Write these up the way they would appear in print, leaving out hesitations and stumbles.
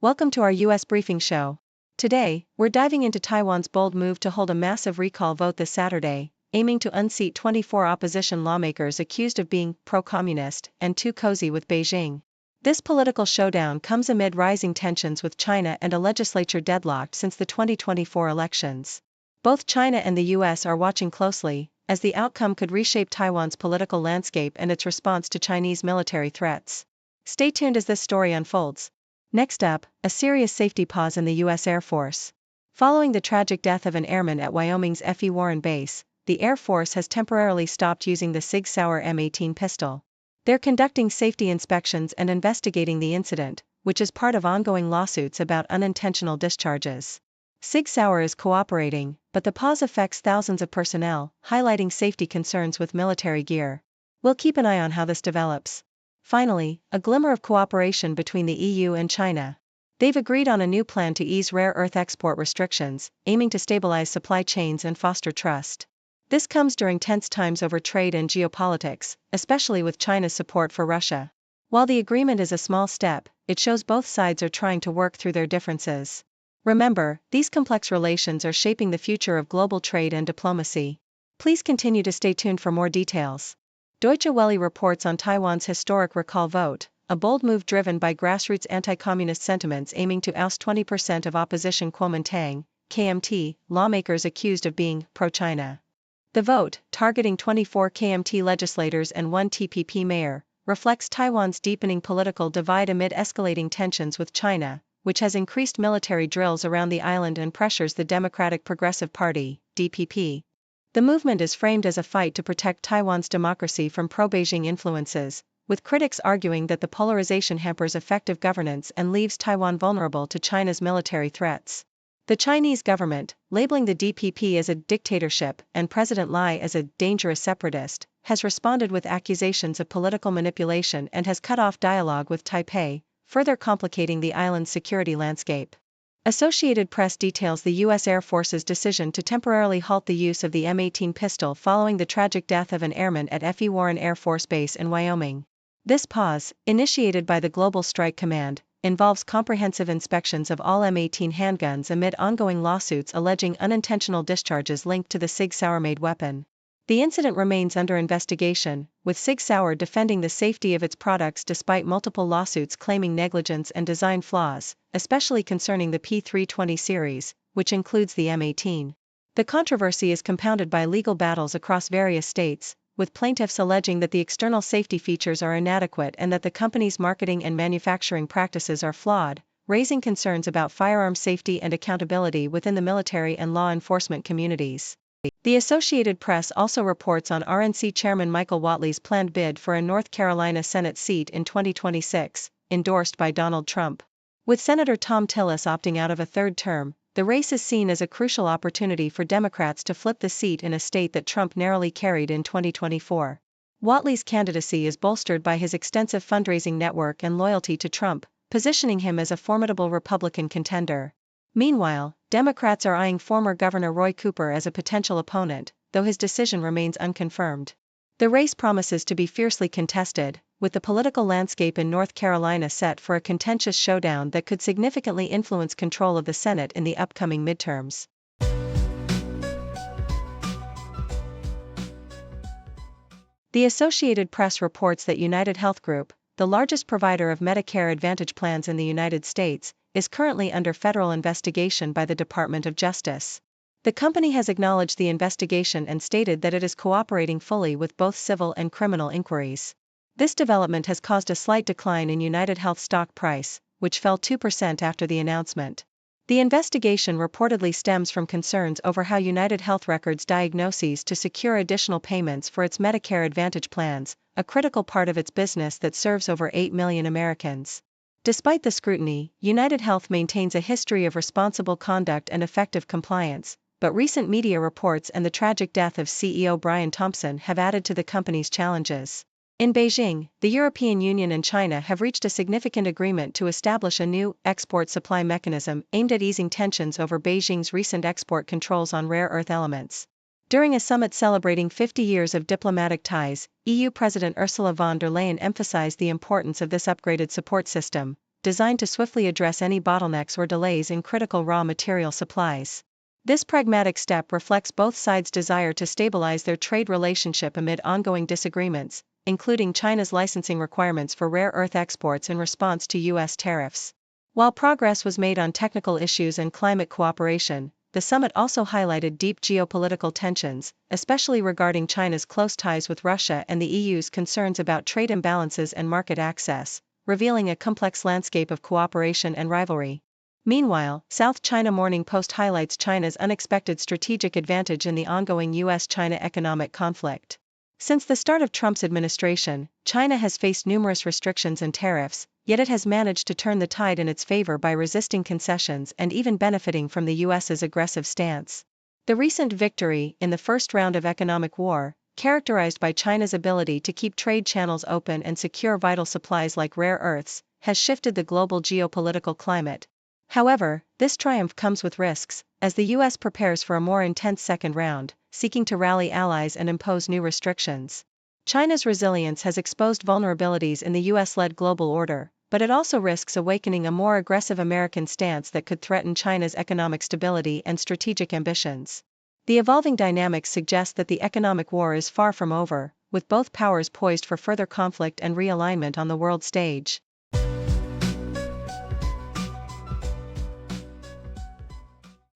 Welcome to our U.S. briefing show. Today, we're diving into Taiwan's bold move to hold a massive recall vote this Saturday, aiming to unseat 24 opposition lawmakers accused of being pro-communist and too cozy with Beijing. This political showdown comes amid rising tensions with China and a legislature deadlocked since the 2024 elections. Both China and the U.S. are watching closely, as the outcome could reshape Taiwan's political landscape and its response to Chinese military threats. Stay tuned as this story unfolds. Next up, a serious safety pause in the U.S. Air Force. Following the tragic death of an airman at Wyoming's F. Warren Base, the Air Force has temporarily stopped using the Sig Sauer M18 pistol. They're conducting safety inspections and investigating the incident, which is part of ongoing lawsuits about unintentional discharges. Sig Sauer is cooperating, but the pause affects thousands of personnel, highlighting safety concerns with military gear. We'll keep an eye on how this develops. Finally, a glimmer of cooperation between the EU and China. They've agreed on a new plan to ease rare earth export restrictions, aiming to stabilize supply chains and foster trust. This comes during tense times over trade and geopolitics, especially with China's support for Russia. While the agreement is a small step, it shows both sides are trying to work through their differences. Remember, these complex relations are shaping the future of global trade and diplomacy. Please continue to stay tuned for more details. Deutsche Welle reports on Taiwan's historic recall vote, a bold move driven by grassroots anti-communist sentiments aiming to oust 20% of opposition Kuomintang, KMT, lawmakers accused of being pro-China. The vote, targeting 24 KMT legislators and one TPP mayor, reflects Taiwan's deepening political divide amid escalating tensions with China, which has increased military drills around the island and pressures the Democratic Progressive Party, DPP. The movement is framed as a fight to protect Taiwan's democracy from pro-Beijing influences, with critics arguing that the polarization hampers effective governance and leaves Taiwan vulnerable to China's military threats. The Chinese government, labeling the DPP as a dictatorship and President Lai as a dangerous separatist, has responded with accusations of political manipulation and has cut off dialogue with Taipei, further complicating the island's security landscape. Associated Press details the U.S. Air Force's decision to temporarily halt the use of the M18 pistol following the tragic death of an airman at F. Warren Air Force Base in Wyoming. This pause, initiated by the Global Strike Command, involves comprehensive inspections of all M18 handguns amid ongoing lawsuits alleging unintentional discharges linked to the Sig Sauer-made weapon. The incident remains under investigation, with Sig Sauer defending the safety of its products despite multiple lawsuits claiming negligence and design flaws, especially concerning the P320 series, which includes the M18. The controversy is compounded by legal battles across various states, with plaintiffs alleging that the external safety features are inadequate and that the company's marketing and manufacturing practices are flawed, raising concerns about firearm safety and accountability within the military and law enforcement communities. The Associated Press also reports on RNC Chairman Michael Whatley's planned bid for a North Carolina Senate seat in 2026, endorsed by Donald Trump. With Senator Thom Tillis opting out of a third term, the race is seen as a crucial opportunity for Democrats to flip the seat in a state that Trump narrowly carried in 2024. Whatley's candidacy is bolstered by his extensive fundraising network and loyalty to Trump, positioning him as a formidable Republican contender. Meanwhile, Democrats are eyeing former Governor Roy Cooper as a potential opponent, though his decision remains unconfirmed. The race promises to be fiercely contested, with the political landscape in North Carolina set for a contentious showdown that could significantly influence control of the Senate in the upcoming midterms. The Associated Press reports that United Health Group, the largest provider of Medicare Advantage plans in the United States, is currently under federal investigation by the Department of Justice. The company has acknowledged the investigation and stated that it is cooperating fully with both civil and criminal inquiries. This development has caused a slight decline in United Health stock price, which fell 2% after the announcement. The investigation reportedly stems from concerns over how United Health records diagnoses to secure additional payments for its Medicare Advantage plans, a critical part of its business that serves over 8 million Americans. Despite the scrutiny, United Health maintains a history of responsible conduct and effective compliance, but recent media reports and the tragic death of CEO Brian Thompson have added to the company's challenges. In Beijing, the European Union and China have reached a significant agreement to establish a new export supply mechanism aimed at easing tensions over Beijing's recent export controls on rare earth elements. During a summit celebrating 50 years of diplomatic ties, EU President Ursula von der Leyen emphasized the importance of this upgraded support system, designed to swiftly address any bottlenecks or delays in critical raw material supplies. This pragmatic step reflects both sides' desire to stabilize their trade relationship amid ongoing disagreements, including China's licensing requirements for rare earth exports in response to U.S. tariffs. While progress was made on technical issues and climate cooperation, the summit also highlighted deep geopolitical tensions, especially regarding China's close ties with Russia and the EU's concerns about trade imbalances and market access, revealing a complex landscape of cooperation and rivalry. Meanwhile, South China Morning Post highlights China's unexpected strategic advantage in the ongoing U.S.-China economic conflict. Since the start of Trump's administration, China has faced numerous restrictions and tariffs, yet it has managed to turn the tide in its favor by resisting concessions and even benefiting from the U.S.'s aggressive stance. The recent victory in the first round of economic war, characterized by China's ability to keep trade channels open and secure vital supplies like rare earths, has shifted the global geopolitical climate. However, this triumph comes with risks, as the U.S. prepares for a more intense second round, seeking to rally allies and impose new restrictions. China's resilience has exposed vulnerabilities in the U.S.-led global order, but it also risks awakening a more aggressive American stance that could threaten China's economic stability and strategic ambitions. The evolving dynamics suggest that the economic war is far from over, with both powers poised for further conflict and realignment on the world stage.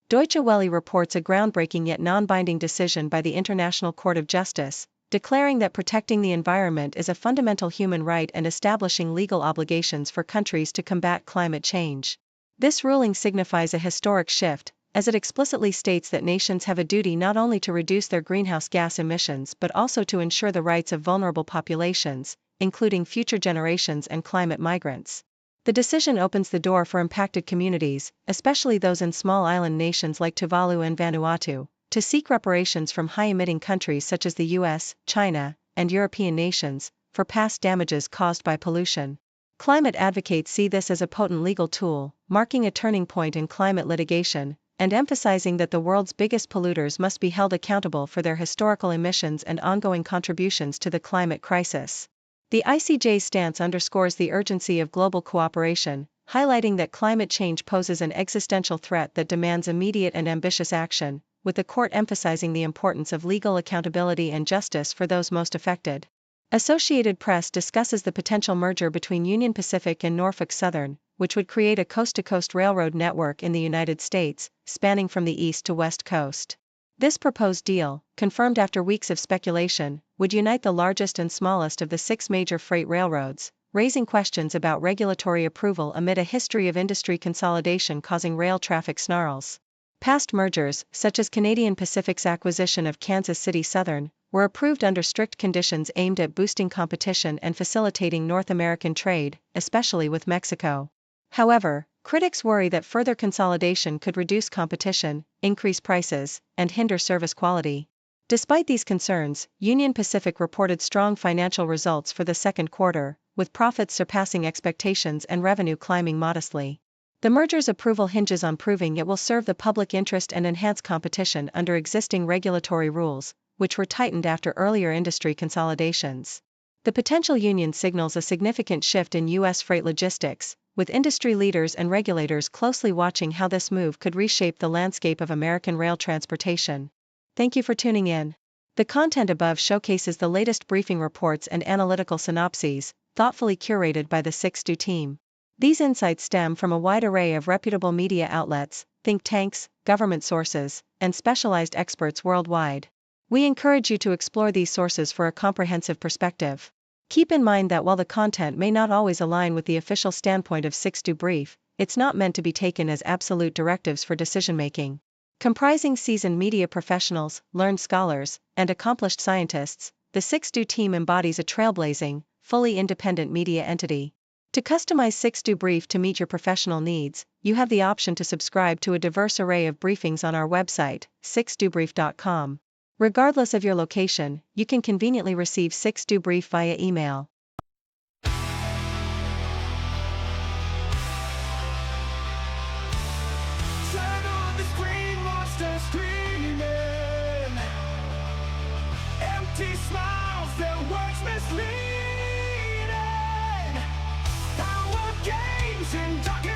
Deutsche Welle reports a groundbreaking yet non-binding decision by the International Court of Justice, declaring that protecting the environment is a fundamental human right and establishing legal obligations for countries to combat climate change. This ruling signifies a historic shift, as it explicitly states that nations have a duty not only to reduce their greenhouse gas emissions but also to ensure the rights of vulnerable populations, including future generations and climate migrants. The decision opens the door for impacted communities, especially those in small island nations like Tuvalu and Vanuatu, to seek reparations from high-emitting countries such as the US, China, and European nations, for past damages caused by pollution. Climate advocates see this as a potent legal tool, marking a turning point in climate litigation, and emphasizing that the world's biggest polluters must be held accountable for their historical emissions and ongoing contributions to the climate crisis. The ICJ's stance underscores the urgency of global cooperation, highlighting that climate change poses an existential threat that demands immediate and ambitious action, with the court emphasizing the importance of legal accountability and justice for those most affected. Associated Press discusses the potential merger between Union Pacific and Norfolk Southern, which would create a coast-to-coast railroad network in the United States, spanning from the east to west coast. This proposed deal, confirmed after weeks of speculation, would unite the largest and smallest of the 6 major freight railroads, raising questions about regulatory approval amid a history of industry consolidation causing rail traffic snarls. Past mergers, such as Canadian Pacific's acquisition of Kansas City Southern, were approved under strict conditions aimed at boosting competition and facilitating North American trade, especially with Mexico. However, critics worry that further consolidation could reduce competition, increase prices, and hinder service quality. Despite these concerns, Union Pacific reported strong financial results for the second quarter, with profits surpassing expectations and revenue climbing modestly. The merger's approval hinges on proving it will serve the public interest and enhance competition under existing regulatory rules, which were tightened after earlier industry consolidations. The potential union signals a significant shift in U.S. freight logistics, with industry leaders and regulators closely watching how this move could reshape the landscape of American rail transportation. Thank you for tuning in. The content above showcases the latest briefing reports and analytical synopses, thoughtfully curated by the Sig Sauer team. These insights stem from a wide array of reputable media outlets, think tanks, government sources, and specialized experts worldwide. We encourage you to explore these sources for a comprehensive perspective. Keep in mind that while the content may not always align with the official standpoint of Sig Sauer Brief, it's not meant to be taken as absolute directives for decision-making. Comprising seasoned media professionals, learned scholars, and accomplished scientists, the Sig Sauer team embodies a trailblazing, fully independent media entity. To customize Sig Sauer Brief to meet your professional needs, you have the option to subscribe to a diverse array of briefings on our website, sigstaubrief.com. Regardless of your location, you can conveniently receive Sig Sauer Brief via email. Empty smiles, their words misleading. Power games mountain dark